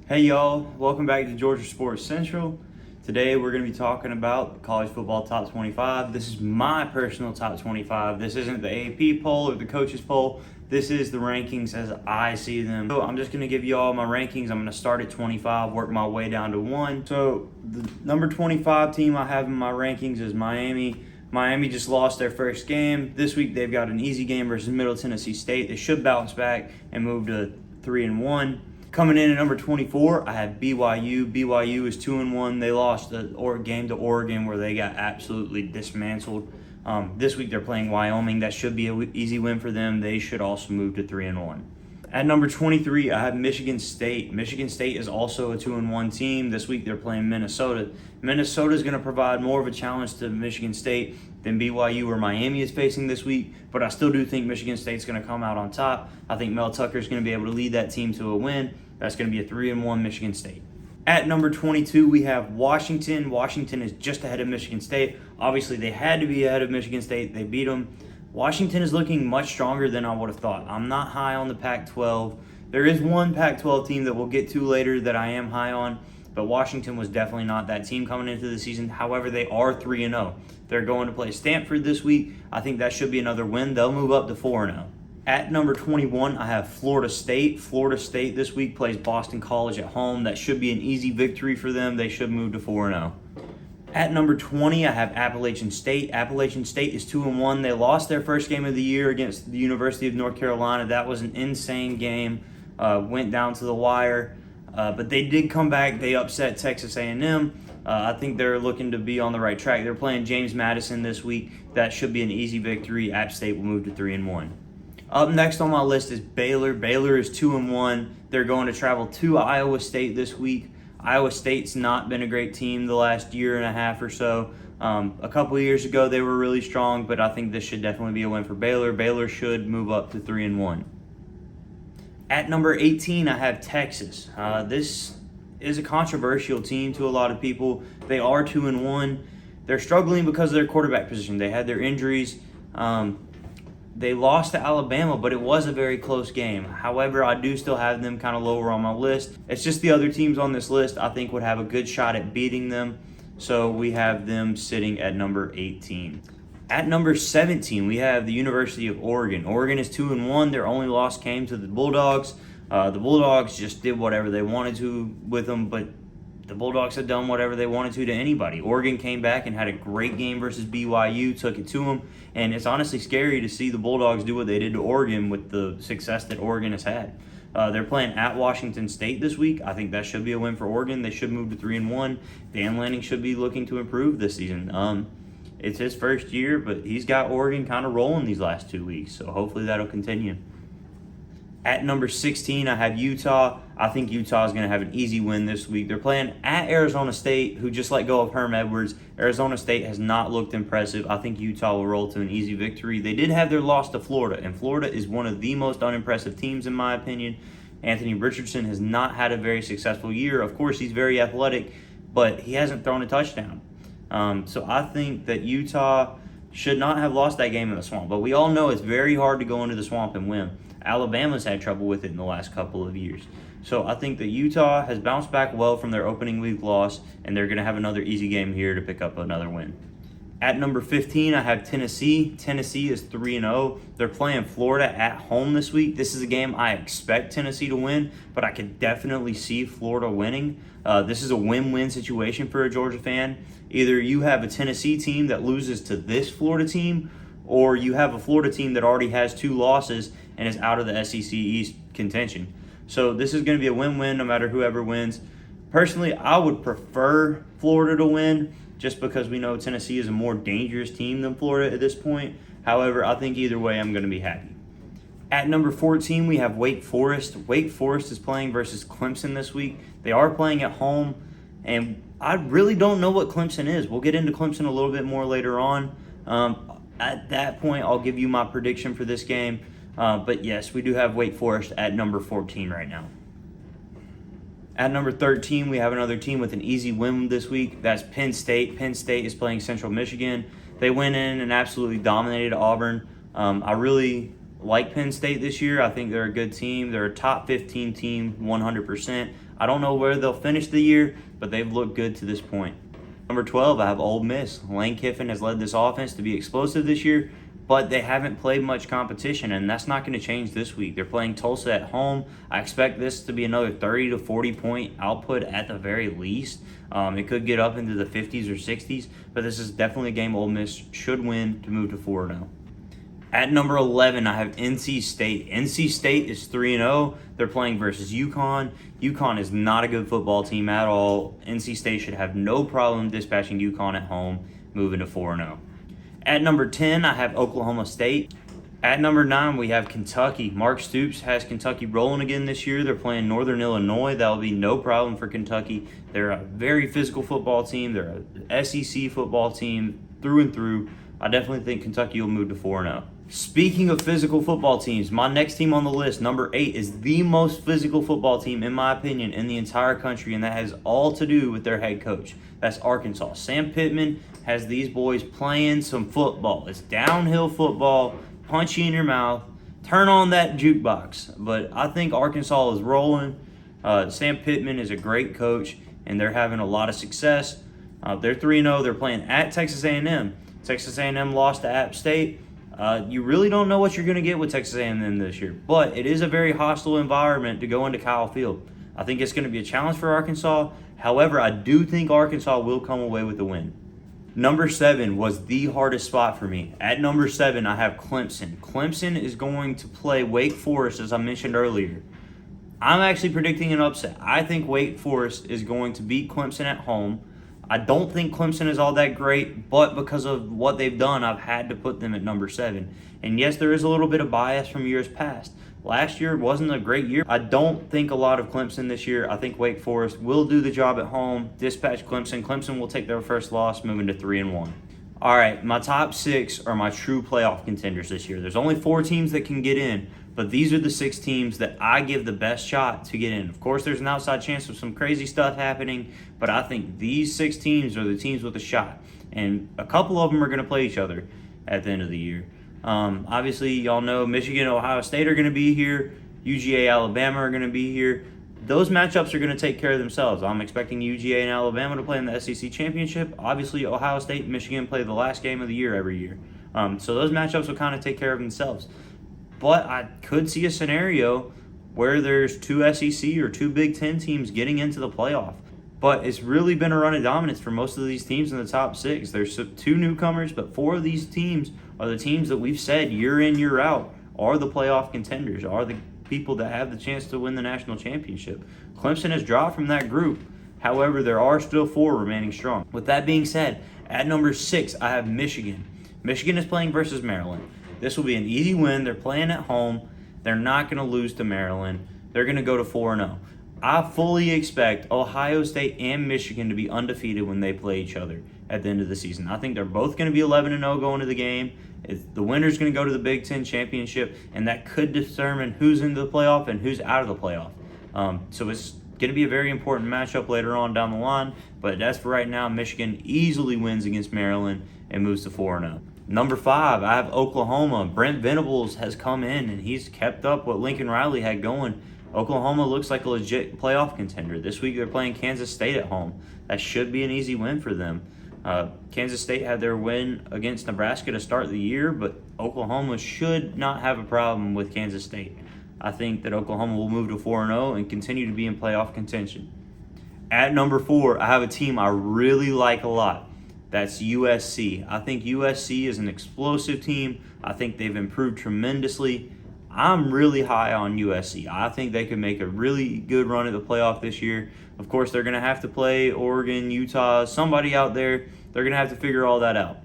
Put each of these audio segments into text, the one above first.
Hey y'all, welcome back to Georgia Sports Central. Today we're going to be talking about college football top 25. This is my personal top 25. This isn't the AP poll or the coaches poll. This is the rankings as I see them. So I'm just going to give you all my rankings. I'm going to start at 25, work my way down to 1. So the number 25 team I have in my rankings is Miami. Miami just lost their first game. This week they've got an easy game versus Middle Tennessee State. They should bounce back and move to 3-1. Coming in at number 24, I have BYU. BYU is 2-1. They lost the game to Oregon where they got absolutely dismantled. This week they're playing Wyoming. That should be an easy win for them. They should also move to 3-1. At number 23, I have Michigan State. Michigan State is also a 2-1 team. This week they're playing Minnesota. Minnesota is going to provide more of a challenge to Michigan State than BYU or Miami is facing this week, but I still do think Michigan State's going to come out on top. I think Mel Tucker is going to be able to lead that team to a win. That's going to be a 3-1 Michigan State. At number 22, we have Washington. Washington is just ahead of Michigan State. Obviously, they had to be ahead of Michigan State. They beat them. Washington is looking much stronger than I would have thought. I'm not high on the Pac-12. There is one Pac-12 team that we'll get to later that I am high on, but Washington was definitely not that team coming into the season. However, they are 3-0. They're going to play Stanford this week. I think that should be another win. They'll move up to 4-0. At number 21, I have Florida State. Florida State this week plays Boston College at home. That should be an easy victory for them. They should move to 4-0. At number 20, I have Appalachian State. Appalachian State is 2-1. They lost their first game of the year against the University of North Carolina. That was an insane game. Went down to the wire. But they did come back. They upset Texas A&M. I think they're looking to be on the right track. They're playing James Madison this week. That should be an easy victory. App State will move to 3-1. Up next on my list is Baylor. Baylor is 2-1. They're going to travel to Iowa State this week. Iowa State's not been a great team the last year and a half or so. A couple of years ago, they were really strong, but I think this should definitely be a win for Baylor. Baylor should move up to 3-1. At number 18, I have Texas. This is a controversial team to a lot of people. They are 2-1. They're struggling because of their quarterback position. They had their injuries. They lost to Alabama, but it was a very close game. However, I do still have them kind of lower on my list. It's just the other teams on this list I think would have a good shot at beating them. So we have them sitting at number 18. At number 17, we have the University of Oregon. Oregon is 2-1. Their only loss came to the Bulldogs. The Bulldogs just did whatever they wanted to with them, but the Bulldogs had done whatever they wanted to anybody. Oregon came back and had a great game versus BYU, took it to them, and it's honestly scary to see the Bulldogs do what they did to Oregon with the success that Oregon has had. They're playing at Washington State this week. I think that should be a win for Oregon. They should move to 3-1. Dan Lanning should be looking to improve this season. It's his first year, but he's got Oregon kind of rolling these last 2 weeks, so hopefully that'll continue. At number 16, I have Utah. I think Utah is going to have an easy win this week. They're playing at Arizona State, who just let go of Herm Edwards. Arizona State has not looked impressive. I think Utah will roll to an easy victory. They did have their loss to Florida, and Florida is one of the most unimpressive teams in my opinion. Anthony Richardson has not had a very successful year. Of course, he's very athletic, but he hasn't thrown a touchdown. So I think that Utah should not have lost that game in the Swamp, but we all know it's very hard to go into the Swamp and win. Alabama's had trouble with it in the last couple of years. So I think that Utah has bounced back well from their opening week loss, and they're going to have another easy game here to pick up another win. At number 15, I have Tennessee. Tennessee is 3-0. They're playing Florida at home this week. This is a game I expect Tennessee to win, but I could definitely see Florida winning. This is a win-win situation for a Georgia fan. Either you have a Tennessee team that loses to this Florida team, or you have a Florida team that already has 2 losses and is out of the SEC East contention. So this is going to be a win-win no matter whoever wins. Personally, I would prefer Florida to win just because we know Tennessee is a more dangerous team than Florida at this point. However, I think either way I'm going to be happy. At number 14, we have Wake Forest. Wake Forest is playing versus Clemson this week. They are playing at home, and I really don't know what Clemson is. We'll get into Clemson a little bit more later on. At that point, I'll give you my prediction for this game. But yes, we do have Wake Forest at number 14 right now. At number 13, we have another team with an easy win this week. That's Penn State. Penn State is playing Central Michigan. They went in and absolutely dominated Auburn. I really like Penn State this year. I think they're a good team. They're a top 15 team, 100%. I don't know where they'll finish the year, but they've looked good to this point. Number 12, I have Ole Miss. Lane Kiffin has led this offense to be explosive this year, but they haven't played much competition, and that's not going to change this week. They're playing Tulsa at home. I expect this to be another 30 to 40 point output at the very least. It could get up into the 50s or 60s, but this is definitely a game Ole Miss should win to move to 4-0. At number 11, I have NC State. NC State is 3-0. They're playing versus UConn. UConn is not a good football team at all. NC State should have no problem dispatching UConn at home, moving to 4-0. At number 10, I have Oklahoma State. At number 9, we have Kentucky. Mark Stoops has Kentucky rolling again this year. They're playing Northern Illinois. That will be no problem for Kentucky. They're a very physical football team. They're an SEC football team through and through. I definitely think Kentucky will move to 4-0. Speaking of physical football teams, my next team on the list, number 8, is the most physical football team, in my opinion, in the entire country, and that has all to do with their head coach. That's Arkansas. Sam Pittman has these boys playing some football. It's downhill football, punch you in your mouth, turn on that jukebox. But I think Arkansas is rolling. Sam Pittman is a great coach, and they're having a lot of success. They're 3-0. They're playing at Texas A&M. Texas A&M lost to App State. You really don't know what you're going to get with Texas A&M this year, but it is a very hostile environment to go into Kyle Field. I think it's going to be a challenge for Arkansas. However, I do think Arkansas will come away with the win. Number 7 was the hardest spot for me. At number 7, I have Clemson. Clemson is going to play Wake Forest, as I mentioned earlier. I'm actually predicting an upset. I think Wake Forest is going to beat Clemson at home. I don't think Clemson is all that great, but because of what they've done, I've had to put them at number 7. And yes, there is a little bit of bias from years past. Last year wasn't a great year. I don't think a lot of Clemson this year. I think Wake Forest will do the job at home, dispatch Clemson. Clemson will take their first loss, moving to 3-1. All right, my top 6 are my true playoff contenders this year. There's only 4 teams that can get in, but these are the 6 teams that I give the best shot to get in. Of course, there's an outside chance of some crazy stuff happening, but I think these 6 teams are the teams with a shot. And a couple of them are going to play each other at the end of the year. Obviously, y'all know Michigan, Ohio State are going to be here. UGA, Alabama are going to be here. Those matchups are going to take care of themselves. I'm expecting UGA and Alabama to play in the SEC Championship. Obviously, Ohio State and Michigan play the last game of the year every year. So those matchups will kind of take care of themselves. But I could see a scenario where there's 2 SEC or 2 Big Ten teams getting into the playoff. But it's really been a run of dominance for most of these teams in the top 6. There's 2 newcomers, but 4 of these teams are the teams that we've said year in, year out are the playoff contenders, are the people that have the chance to win the national championship. Clemson has dropped from that group. However, there are still 4 remaining strong. With that being said, at number 6, I have Michigan. Michigan is playing versus Maryland. This will be an easy win. They're playing at home. They're not going to lose to Maryland. They're going to go to 4-0. I fully expect Ohio State and Michigan to be undefeated when they play each other at the end of the season. I think they're both going to be 11-0 going to the game. The winner's going to go to the Big Ten Championship, and that could determine who's into the playoff and who's out of the playoff. So it's going to be a very important matchup later on down the line, but as for right now, Michigan easily wins against Maryland and moves to 4-0. Number 5, I have Oklahoma. Brent Venables has come in, and he's kept up what Lincoln Riley had going. Oklahoma looks like a legit playoff contender. This week they're playing Kansas State at home. That should be an easy win for them. Kansas State had their win against Nebraska to start the year, but Oklahoma should not have a problem with Kansas State. I think that Oklahoma will move to 4-0 and continue to be in playoff contention. At number 4, I have a team I really like a lot. That's USC. I think USC is an explosive team. I think they've improved tremendously. I'm really high on USC. I think they could make a really good run at the playoff this year. Of course, they're going to have to play Oregon, Utah, somebody out there. They're going to have to figure all that out.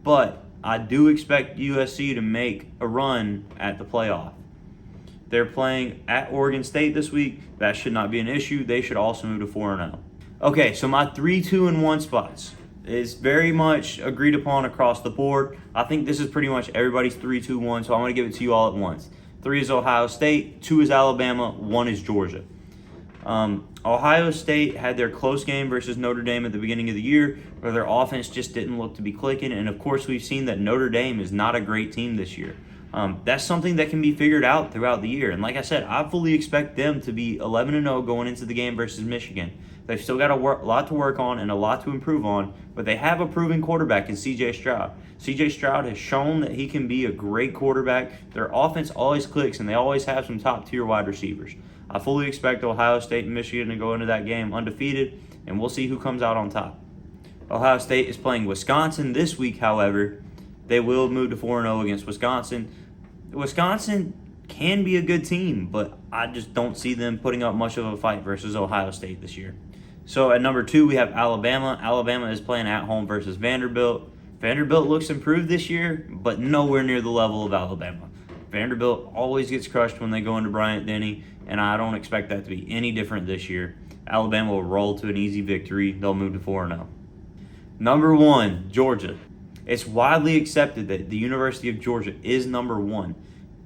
But I do expect USC to make a run at the playoff. They're playing at Oregon State this week. That should not be an issue. They should also move to 4-0. Okay, so my 3, 2, and 1 spots is very much agreed upon across the board. I think this is pretty much everybody's 3, 2, 1, so I'm going to give it to you all at once. 3 is Ohio State, 2 is Alabama, 1 is Georgia. Ohio State had their close game versus Notre Dame at the beginning of the year, where their offense just didn't look to be clicking. And of course, we've seen that Notre Dame is not a great team this year. That's something that can be figured out throughout the year. And like I said, I fully expect them to be 11-0 going into the game versus Michigan. They've still got a lot to work on and a lot to improve on, but they have a proven quarterback in C.J. Stroud. C.J. Stroud has shown that he can be a great quarterback. Their offense always clicks, and they always have some top-tier wide receivers. I fully expect Ohio State and Michigan to go into that game undefeated, and we'll see who comes out on top. Ohio State is playing Wisconsin this week, however. They will move to 4-0 against Wisconsin. Wisconsin can be a good team, but I just don't see them putting up much of a fight versus Ohio State this year. So at number 2, we have Alabama. Alabama is playing at home versus Vanderbilt. Vanderbilt looks improved this year, but nowhere near the level of Alabama. Vanderbilt always gets crushed when they go into Bryant-Denny, and I don't expect that to be any different this year. Alabama will roll to an easy victory. They'll move to 4-0. Number 1, Georgia. It's widely accepted that the University of Georgia is number 1.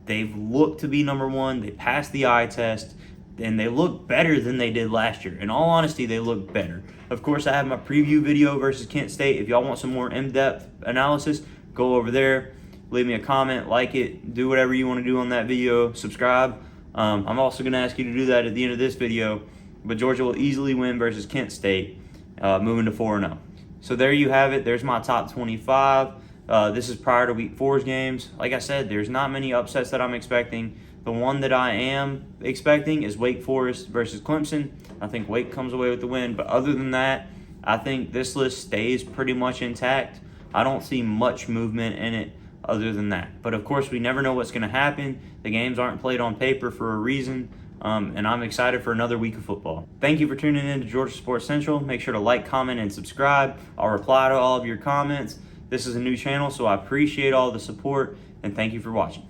They've looked to be number 1. They passed the eye test, and they look better than they did last year. In all honesty, they look better. Of course, I have my preview video versus Kent State. If y'all want some more in-depth analysis, go over there. Leave me a comment, like it, do whatever you want to do on that video, subscribe. I'm also going to ask you to do that at the end of this video. But Georgia will easily win versus Kent State, moving to 4-0. So there you have it. There's my top 25. This is prior to Week 4's games. Like I said, there's not many upsets that I'm expecting. The one that I am expecting is Wake Forest versus Clemson. I think Wake comes away with the win. But other than that, I think this list stays pretty much intact. I don't see much movement in it other than that. But of course, we never know what's going to happen. The games aren't played on paper for a reason. And I'm excited for another week of football. Thank you for tuning in to Georgia Sports Central. Make sure to like, comment, and subscribe. I'll reply to all of your comments. This is a new channel, so I appreciate all the support, and thank you for watching.